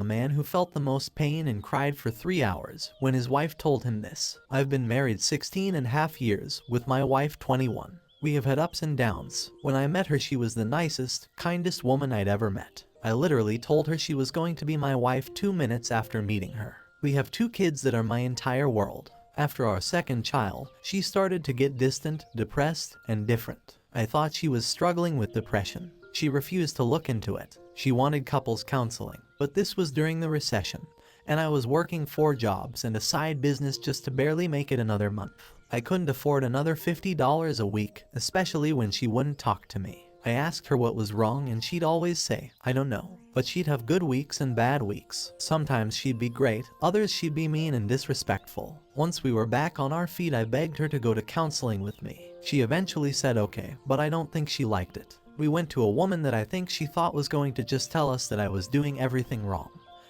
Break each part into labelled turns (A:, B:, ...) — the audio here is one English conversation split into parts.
A: man who felt the most pain and cried for 3 hours when his wife told him this. I've been married 16.5 years, with my wife 21. We have had ups and downs. When I met her, she was the nicest, kindest woman I'd ever met. I literally told her she was going to be my wife 2 minutes after meeting her. We have 2 kids that are my entire world. After our second child, she started to get distant, depressed, and different. I thought she was struggling with depression. She refused to look into it. She wanted couples counseling, but this was during the recession, and I was working 4 jobs and a side business just to barely make it another month. I couldn't afford another $50 a week, especially when she wouldn't talk to me. I asked her what was wrong and she'd always say, I don't know. But she'd have good weeks and bad weeks. Sometimes she'd be great, others she'd be mean and disrespectful. Once we were back on our feet, I begged her to go to counseling with me. She eventually said okay, but I don't think she liked it. We went to a woman that I think she thought was going to just tell us that I was doing everything wrong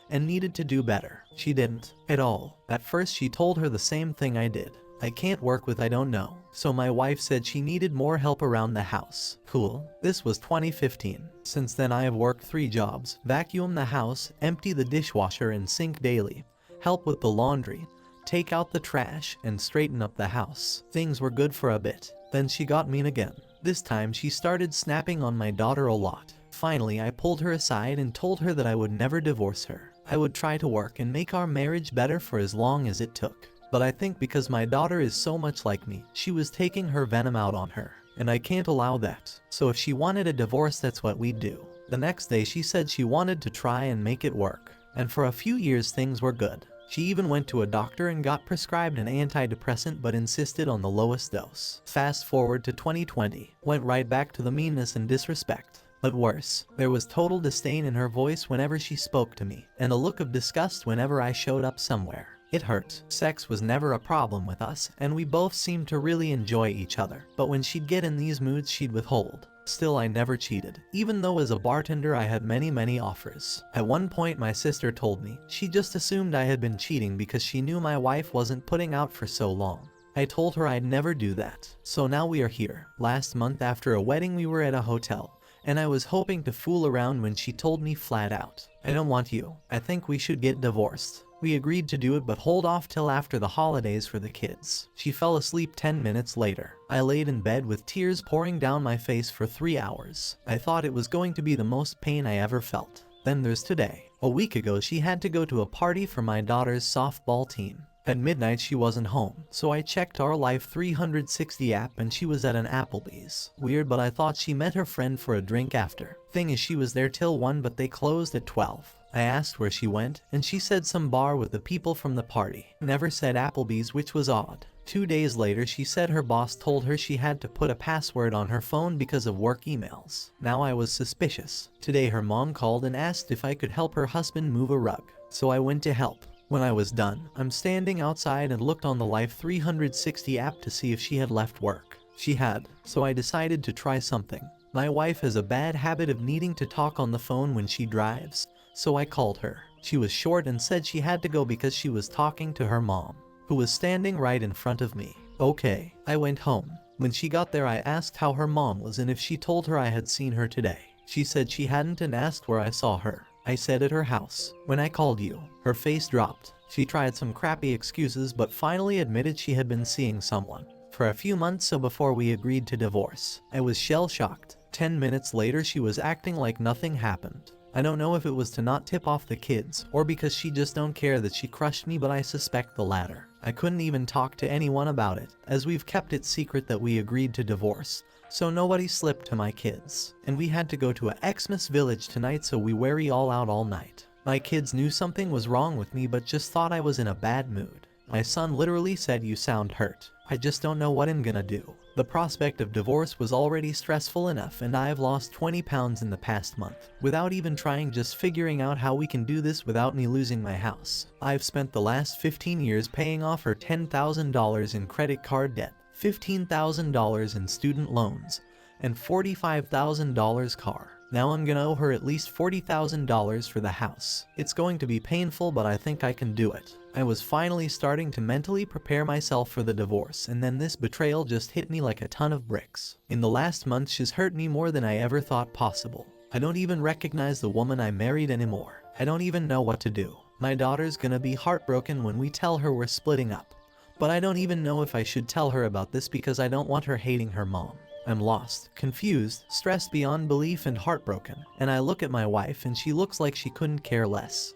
A: and needed to do better. She didn't at all. At first she told her the same thing I did. I can't work with I don't know. So my wife said she needed more help around the house. Cool. This was 2015. Since then I have worked 3 jobs: vacuum the house, empty the dishwasher and sink daily, help with the laundry, take out the trash, and straighten up the house. Things were good for a bit. Then she got mean again. This time she started snapping on my daughter a lot. Finally I pulled her aside and told her that I would never divorce her. I would try to work and make our marriage better for as long as it took. But I think because my daughter is so much like me, she was taking her venom out on her, and I can't allow that. So if she wanted a divorce, that's what we'd do. The next day she said she wanted to try and make it work, and for a few years things were good. She even went to a doctor and got prescribed an antidepressant but insisted on the lowest dose. Fast forward to 2020, went right back to the meanness and disrespect. But worse, there was total disdain in her voice whenever she spoke to me, and a look of disgust whenever I showed up somewhere. It hurt. Sex was never a problem with us, and we both seemed to really enjoy each other. But when she'd get in these moods, she'd withhold. Still, I never cheated, even though as a bartender I had many offers. At one point my sister told me she just assumed I had been cheating because she knew my wife wasn't putting out for so long. I told her I'd never do that. So now we are here. Last month after a wedding we were at a hotel, and I was hoping to fool around when she told me flat out, I don't want you. I think we should get divorced. We agreed to do it but hold off till after the holidays for the kids. She fell asleep 10 minutes later. I laid in bed with tears pouring down my face for 3 hours. I thought it was going to be the most pain I ever felt. Then there's today. A week ago she had to go to a party for my daughter's softball team. At midnight she wasn't home, so I checked our Life 360 app and she was at an Applebee's. Weird, but I thought she met her friend for a drink after. Thing is, she was there till 1 but they closed at 12. I asked where she went, and she said some bar with the people from the party. Never said Applebee's, which was odd. 2 days later she said her boss told her she had to put a password on her phone because of work emails. Now I was suspicious. Today her mom called and asked if I could help her husband move a rug. So I went to help. When I was done, I'm standing outside and looked on the Life 360 app to see if she had left work. She had, so I decided to try something. My wife has a bad habit of needing to talk on the phone when she drives, so I called her. She was short and said she had to go because she was talking to her mom, who was standing right in front of me. Okay, I went home. When she got there I asked how her mom was and if she told her I had seen her today. She said she hadn't and asked where I saw her. I said at her house. When I called you, her face dropped. She tried some crappy excuses but finally admitted she had been seeing someone for a few months, so before we agreed to divorce. I was shell-shocked. 10 minutes later she was acting like nothing happened. I don't know if it was to not tip off the kids, or because she just don't care that she crushed me, but I suspect the latter. I couldn't even talk to anyone about it, as we've kept it secret that we agreed to divorce, so nobody slipped to my kids. And we had to go to a Xmas village tonight, so we were all out all night. My kids knew something was wrong with me but just thought I was in a bad mood. My son literally said, "You sound hurt. I just don't know what I'm gonna do." The prospect of divorce was already stressful enough, and I've lost 20 pounds in the past month, without even trying, just figuring out how we can do this without me losing my house. I've spent the last 15 years paying off her $10,000 in credit card debt, $15,000 in student loans, and $45,000 car. Now I'm gonna owe her at least $40,000 for the house. It's going to be painful, but I think I can do it. I was finally starting to mentally prepare myself for the divorce, and then this betrayal just hit me like a ton of bricks. In the last month she's hurt me more than I ever thought possible. I don't even recognize the woman I married anymore. I don't even know what to do. My daughter's gonna be heartbroken when we tell her we're splitting up. But I don't even know if I should tell her about this because I don't want her hating her mom. I'm lost, confused, stressed beyond belief and heartbroken, and I look at my wife and she looks like she couldn't care less.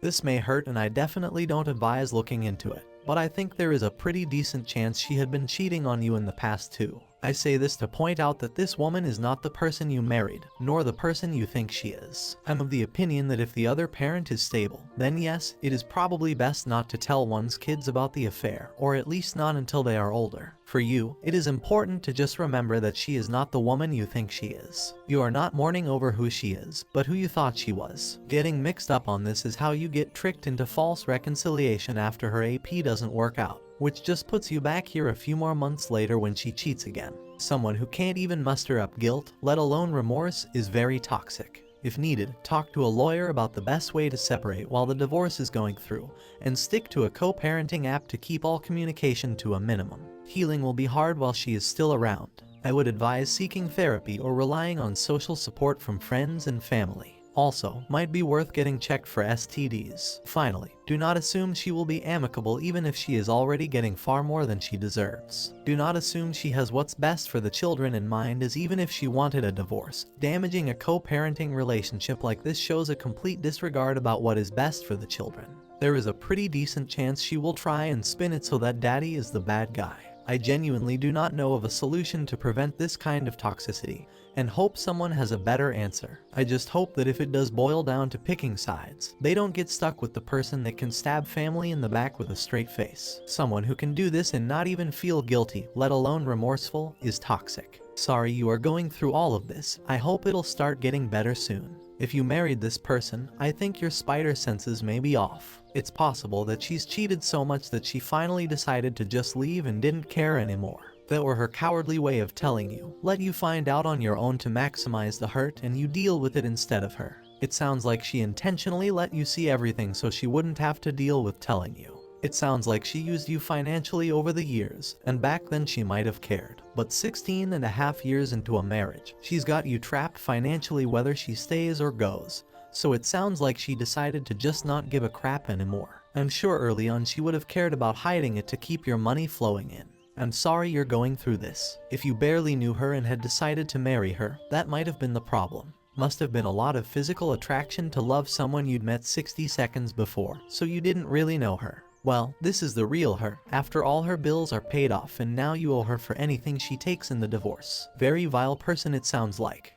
A: This may hurt and I definitely don't advise looking into it, but I think there is a pretty decent chance she had been cheating on you in the past too. I say this to point out that this woman is not the person you married, nor the person you think she is. I'm of the opinion that if the other parent is stable, then yes, it is probably best not to tell one's kids about the affair, or at least not until they are older. For you, it is important to just remember that she is not the woman you think she is. You are not mourning over who she is, but who you thought she was. Getting mixed up on this is how you get tricked into false reconciliation after her AP doesn't work out, which just puts you back here a few more months later when she cheats again. Someone who can't even muster up guilt, let alone remorse, is very toxic. If needed, talk to a lawyer about the best way to separate while the divorce is going through, and stick to a co-parenting app to keep all communication to a minimum. Healing will be hard while she is still around. I would advise seeking therapy or relying on social support from friends and family. Also, might be worth getting checked for STDs. Finally, do not assume she will be amicable even if she is already getting far more than she deserves. Do not assume she has what's best for the children in mind, as even if she wanted a divorce, damaging a co-parenting relationship like this shows a complete disregard about what is best for the children. There is a pretty decent chance she will try and spin it so that daddy is the bad guy. I genuinely do not know of a solution to prevent this kind of toxicity, and hope someone has a better answer. I just hope that if it does boil down to picking sides, they don't get stuck with the person that can stab family in the back with a straight face. Someone who can do this and not even feel guilty, let alone remorseful, is toxic. Sorry you are going through all of this. I hope it'll start getting better soon. If you married this person, I think your spider senses may be off. It's possible that she's cheated so much that she finally decided to just leave and didn't care anymore. That were her cowardly way of telling you, let you find out on your own to maximize the hurt and you deal with it instead of her. It sounds like she intentionally let you see everything so she wouldn't have to deal with telling you. It sounds like she used you financially over the years, and back then she might have cared. But 16 and a half years into a marriage, she's got you trapped financially whether she stays or goes. So it sounds like she decided to just not give a crap anymore. I'm sure early on she would have cared about hiding it to keep your money flowing in. I'm sorry you're going through this. If you barely knew her and had decided to marry her, that might have been the problem. Must have been a lot of physical attraction to love someone you'd met 60 seconds before, so you didn't really know her. Well, this is the real her. After all her bills are paid off and now you owe her for anything she takes in the divorce. Very vile person it sounds like.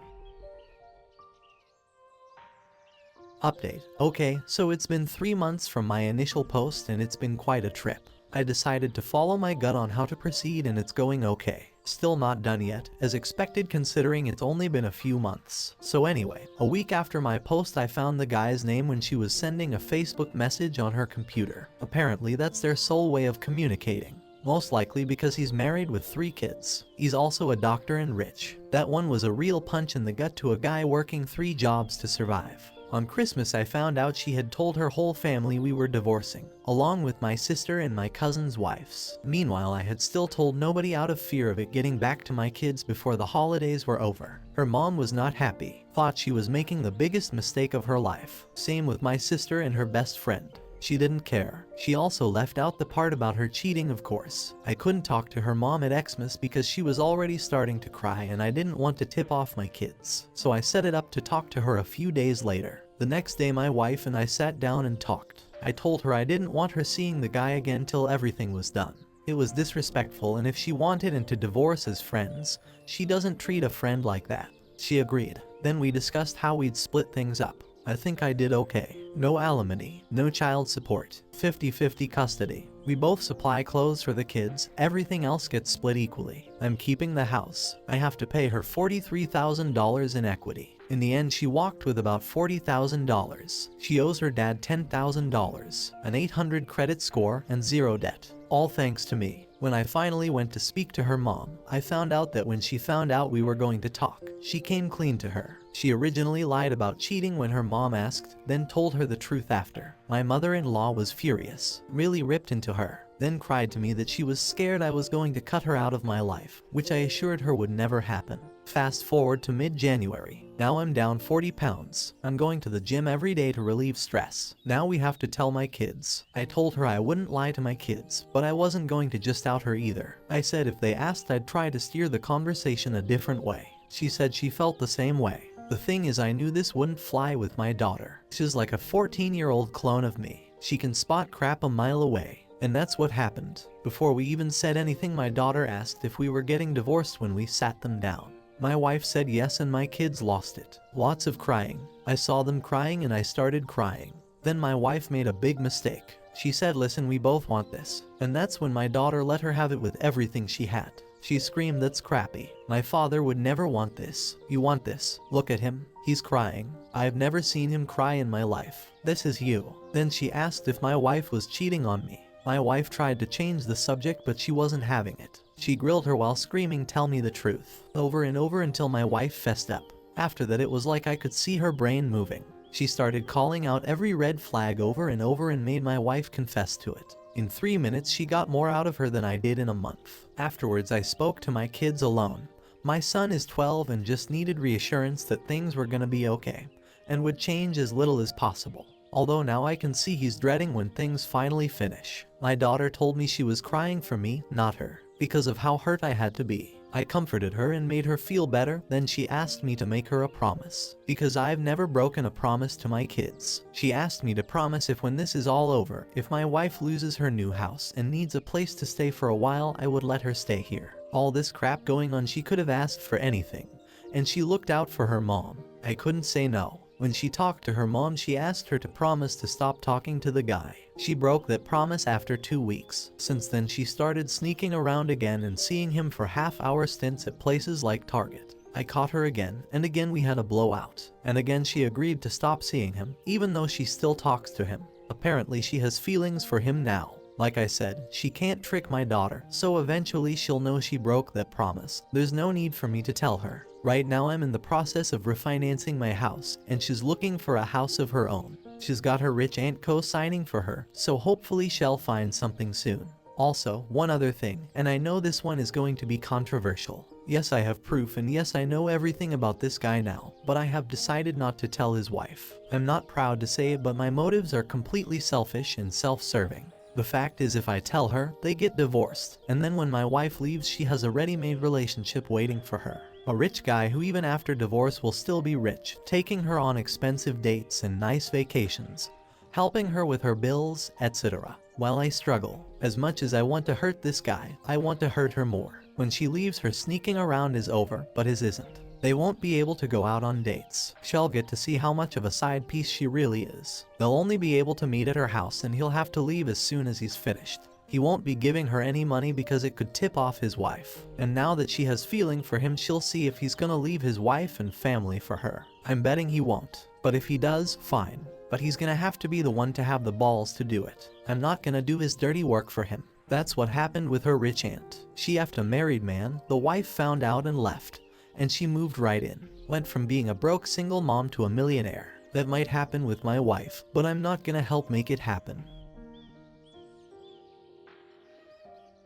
A: Update. Okay, so it's been 3 months from my initial post and it's been quite a trip. I decided to follow my gut on how to proceed and it's going okay. Still not done yet, as expected considering it's only been a few months. So anyway, a week after my post I found the guy's name when she was sending a Facebook message on her computer. Apparently that's their sole way of communicating. Most likely because he's married with 3 kids. He's also a doctor and rich. That one was a real punch in the gut to a guy working 3 jobs to survive. On Christmas I found out she had told her whole family we were divorcing, along with my sister and my cousin's wives. Meanwhile I had still told nobody out of fear of it getting back to my kids before the holidays were over. Her mom was not happy, thought she was making the biggest mistake of her life. Same with my sister and her best friend. She didn't care. She also left out the part about her cheating, of course. I couldn't talk to her mom at Xmas because she was already starting to cry and I didn't want to tip off my kids. So I set it up to talk to her a few days later. The next day my wife and I sat down and talked. I told her I didn't want her seeing the guy again till everything was done. It was disrespectful and if she wanted and to divorce as friends, she doesn't treat a friend like that. She agreed. Then we discussed how we'd split things up. I think I did okay. No alimony, no child support, 50-50 custody. We both supply clothes for the kids, everything else gets split equally. I'm keeping the house. I have to pay her $43,000 in equity. In the end she walked with about $40,000. She owes her dad $10,000, an 800 credit score, and 0 debt. All thanks to me. When I finally went to speak to her mom, I found out that when she found out we were going to talk, she came clean to her. She originally lied about cheating when her mom asked, then told her the truth after. My mother-in-law was furious, really ripped into her, then cried to me that she was scared I was going to cut her out of my life, which I assured her would never happen. Fast forward to mid-January. Now I'm down 40 pounds. I'm going to the gym every day to relieve stress. Now we have to tell my kids. I told her I wouldn't lie to my kids, but I wasn't going to just out her either. I said if they asked I'd try to steer the conversation a different way. She said she felt the same way. The thing is I knew this wouldn't fly with my daughter. She's like a 14-year-old clone of me. She can spot crap a mile away. And that's what happened. Before we even said anything, my daughter asked if we were getting divorced when we sat them down. My wife said yes and my kids lost it. Lots of crying. I saw them crying and I started crying. Then my wife made a big mistake. She said, listen, we both want this. And that's when my daughter let her have it with everything she had. She screamed, that's crappy. My father would never want this. You want this? Look at him. He's crying. I've never seen him cry in my life. This is you. Then she asked if my wife was cheating on me. My wife tried to change the subject, but she wasn't having it. She grilled her while screaming, tell me the truth, over and over until my wife fessed up. After that, it was like I could see her brain moving. She started calling out every red flag over and over and made my wife confess to it. In 3 minutes, she got more out of her than I did in a month. Afterwards, I spoke to my kids alone. My son is 12 and just needed reassurance that things were gonna be okay and would change as little as possible. Although now I can see he's dreading when things finally finish. My daughter told me she was crying for me, not her, because of how hurt I had to be. I comforted her and made her feel better. Then she asked me to make her a promise, because I've never broken a promise to my kids. She asked me to promise if when this is all over, if my wife loses her new house and needs a place to stay for a while, I would let her stay here. All this crap going on, she could have asked for anything, and she looked out for her mom. I couldn't say no. When she talked to her mom, she asked her to promise to stop talking to the guy. She broke that promise after 2 weeks. Since then, she started sneaking around again and seeing him for half-hour stints at places like Target. I caught her again, and again we had a blowout. And again she agreed to stop seeing him, even though she still talks to him. Apparently she has feelings for him now. Like I said, she can't trick my daughter, so eventually she'll know she broke that promise. There's no need for me to tell her. Right now I'm in the process of refinancing my house, and she's looking for a house of her own. She's got her rich aunt co-signing for her, so hopefully she'll find something soon. Also, one other thing, and I know this one is going to be controversial. Yes, I have proof, and yes, I know everything about this guy now, but I have decided not to tell his wife. I'm not proud to say it, but my motives are completely selfish and self-serving. The fact is, if I tell her, they get divorced, and then when my wife leaves, she has a ready-made relationship waiting for her. A rich guy who even after divorce will still be rich, taking her on expensive dates and nice vacations, helping her with her bills, etc. While I struggle, as much as I want to hurt this guy, I want to hurt her more. When she leaves, her sneaking around is over, but his isn't. They won't be able to go out on dates. She'll get to see how much of a side piece she really is. They'll only be able to meet at her house, and he'll have to leave as soon as he's finished. He won't be giving her any money because it could tip off his wife. And now that she has feeling for him, she'll see if he's gonna leave his wife and family for her. I'm betting he won't. But if he does, fine. But he's gonna have to be the one to have the balls to do it. I'm not gonna do his dirty work for him. That's what happened with her rich aunt. She effed a married man, the wife found out and left. And she moved right in. Went from being a broke single mom to a millionaire. That might happen with my wife, but I'm not gonna help make it happen.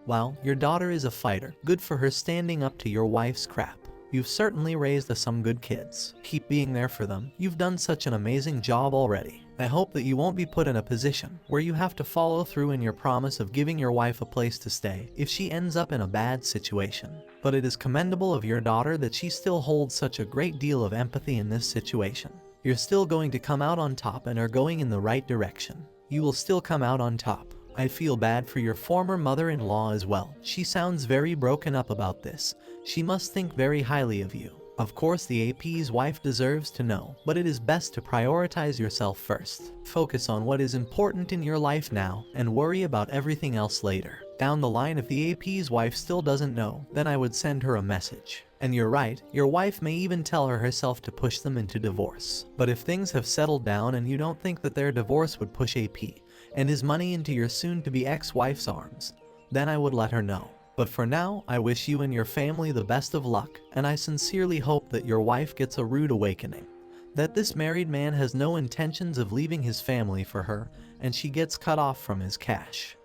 A: Wow, your daughter is a fighter. Good for her standing up to your wife's crap. You've certainly raised some good kids. Keep being there for them. You've done such an amazing job already. I hope that you won't be put in a position where you have to follow through in your promise of giving your wife a place to stay if she ends up in a bad situation. But it is commendable of your daughter that she still holds such a great deal of empathy in this situation. You're still going to come out on top and are going in the right direction. You will still come out on top. I feel bad for your former mother-in-law as well. She sounds very broken up about this. She must think very highly of you. Of course, the AP's wife deserves to know, but it is best to prioritize yourself first. Focus on what is important in your life now, and worry about everything else later. Down the line, if the AP's wife still doesn't know, then I would send her a message. And you're right, your wife may even tell her herself to push them into divorce. But if things have settled down and you don't think that their divorce would push AP and his money into your soon-to-be ex-wife's arms, then I would let her know. But for now, I wish you and your family the best of luck, and I sincerely hope that your wife gets a rude awakening. That this married man has no intentions of leaving his family for her, and she gets cut off from his cash.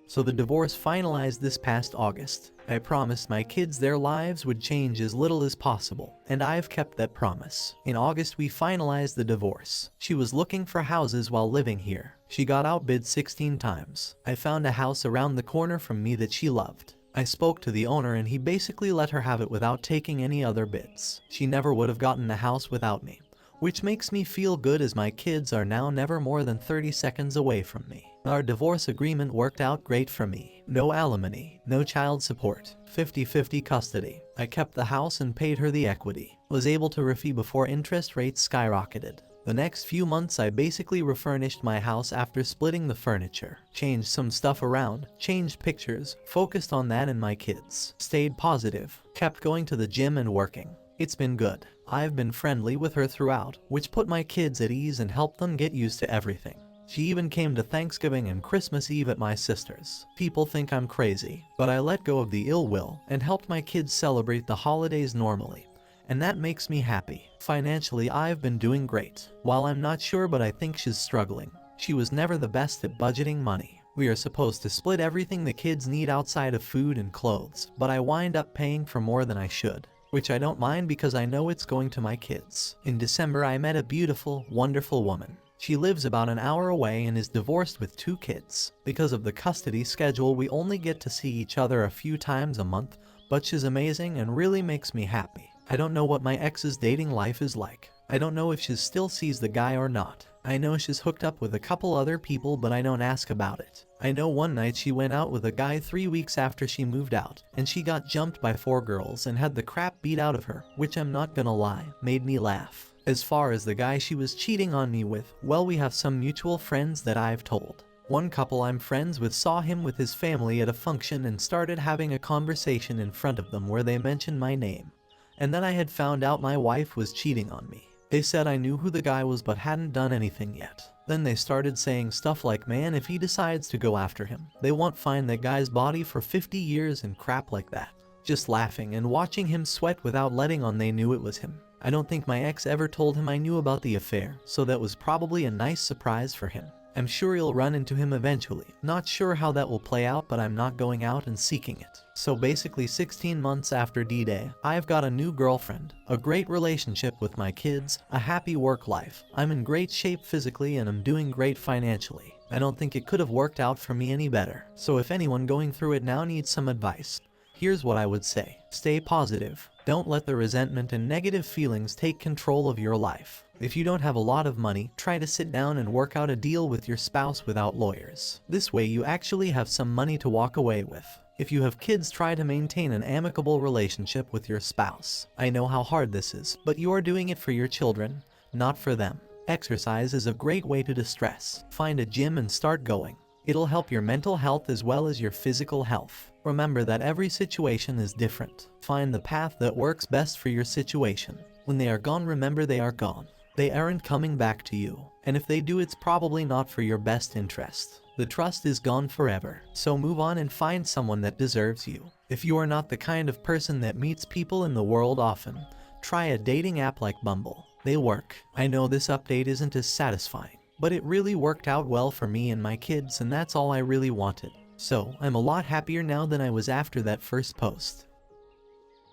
A: So the divorce finalized this past August. I promised my kids their lives would change as little as possible, and I've kept that promise. In August we finalized the divorce. She was looking for houses while living here. She got outbid 16 times. I found a house around the corner from me that she loved. I spoke to the owner and he basically let her have it without taking any other bids. She never would have gotten the house without me, which makes me feel good as my kids are now never more than 30 seconds away from me. Our divorce agreement worked out great for me. No alimony, no child support, 50-50 custody. I kept the house and paid her the equity. Was able to refee before interest rates skyrocketed. The next few months I basically refurnished my house after splitting the furniture. Changed some stuff around, changed pictures, focused on that and my kids. Stayed positive, kept going to the gym and working. It's been good. I've been friendly with her throughout, which put my kids at ease and helped them get used to everything. She even came to Thanksgiving and Christmas Eve at my sister's. People think I'm crazy, but I let go of the ill will and helped my kids celebrate the holidays normally. And that makes me happy. Financially, I've been doing great. While I'm not sure, but I think she's struggling. She was never the best at budgeting money. We are supposed to split everything the kids need outside of food and clothes, but I wind up paying for more than I should, which I don't mind because I know it's going to my kids. In December, I met a beautiful, wonderful woman. She lives about an hour away and is divorced with 2 kids. Because of the custody schedule, we only get to see each other a few times a month, but she's amazing and really makes me happy. I don't know what my ex's dating life is like. I don't know if she still sees the guy or not. I know she's hooked up with a couple other people, but I don't ask about it. I know one night she went out with a guy 3 weeks after she moved out, and she got jumped by 4 girls and had the crap beat out of her, which I'm not gonna lie, made me laugh. As far as the guy she was cheating on me with, well, we have some mutual friends that I've told. One couple I'm friends with saw him with his family at a function and started having a conversation in front of them where they mentioned my name. And then I had found out my wife was cheating on me. They said I knew who the guy was but hadn't done anything yet. Then they started saying stuff like, man, if he decides to go after him, they won't find that guy's body for 50 years and crap like that. Just laughing and watching him sweat without letting on they knew it was him. I don't think my ex ever told him I knew about the affair, so that was probably a nice surprise for him. I'm sure he'll run into him eventually. Not sure how that will play out, but I'm not going out and seeking it. So basically 16 months after D-Day, I've got a new girlfriend, a great relationship with my kids, a happy work life. I'm in great shape physically and I'm doing great financially. I don't think it could have worked out for me any better. So if anyone going through it now needs some advice, here's what I would say. Stay positive. Don't let the resentment and negative feelings take control of your life. If you don't have a lot of money, try to sit down and work out a deal with your spouse without lawyers. This way you actually have some money to walk away with. If you have kids, try to maintain an amicable relationship with your spouse. I know how hard this is, but you are doing it for your children, not for them. Exercise is a great way to distress. Find a gym and start going. It'll help your mental health as well as your physical health. Remember that every situation is different. Find the path that works best for your situation. When they are gone, remember they are gone. They aren't coming back to you. And if they do, it's probably not for your best interest. The trust is gone forever. So move on and find someone that deserves you. If you are not the kind of person that meets people in the world often, try a dating app like Bumble. They work. I know this update isn't as satisfying, but it really worked out well for me and my kids, and that's all I really wanted. So, I'm a lot happier now than I was after that first post.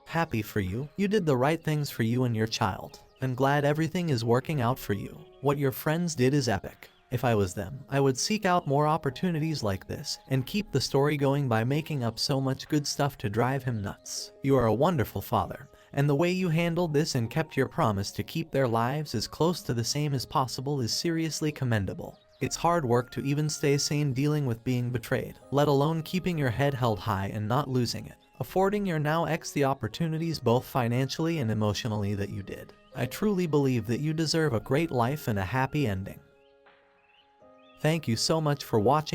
A: Happy for you. You did the right things for you and your child. I'm glad everything is working out for you. What your friends did is epic. If I was them, I would seek out more opportunities like this and keep the story going by making up so much good stuff to drive him nuts. You are a wonderful father, and the way you handled this and kept your promise to keep their lives as close to the same as possible is seriously commendable. It's hard work to even stay sane dealing with being betrayed, let alone keeping your head held high and not losing it, affording your now ex the opportunities both financially and emotionally that you did. I truly believe that you deserve a great life and a happy ending. Thank you so much for watching.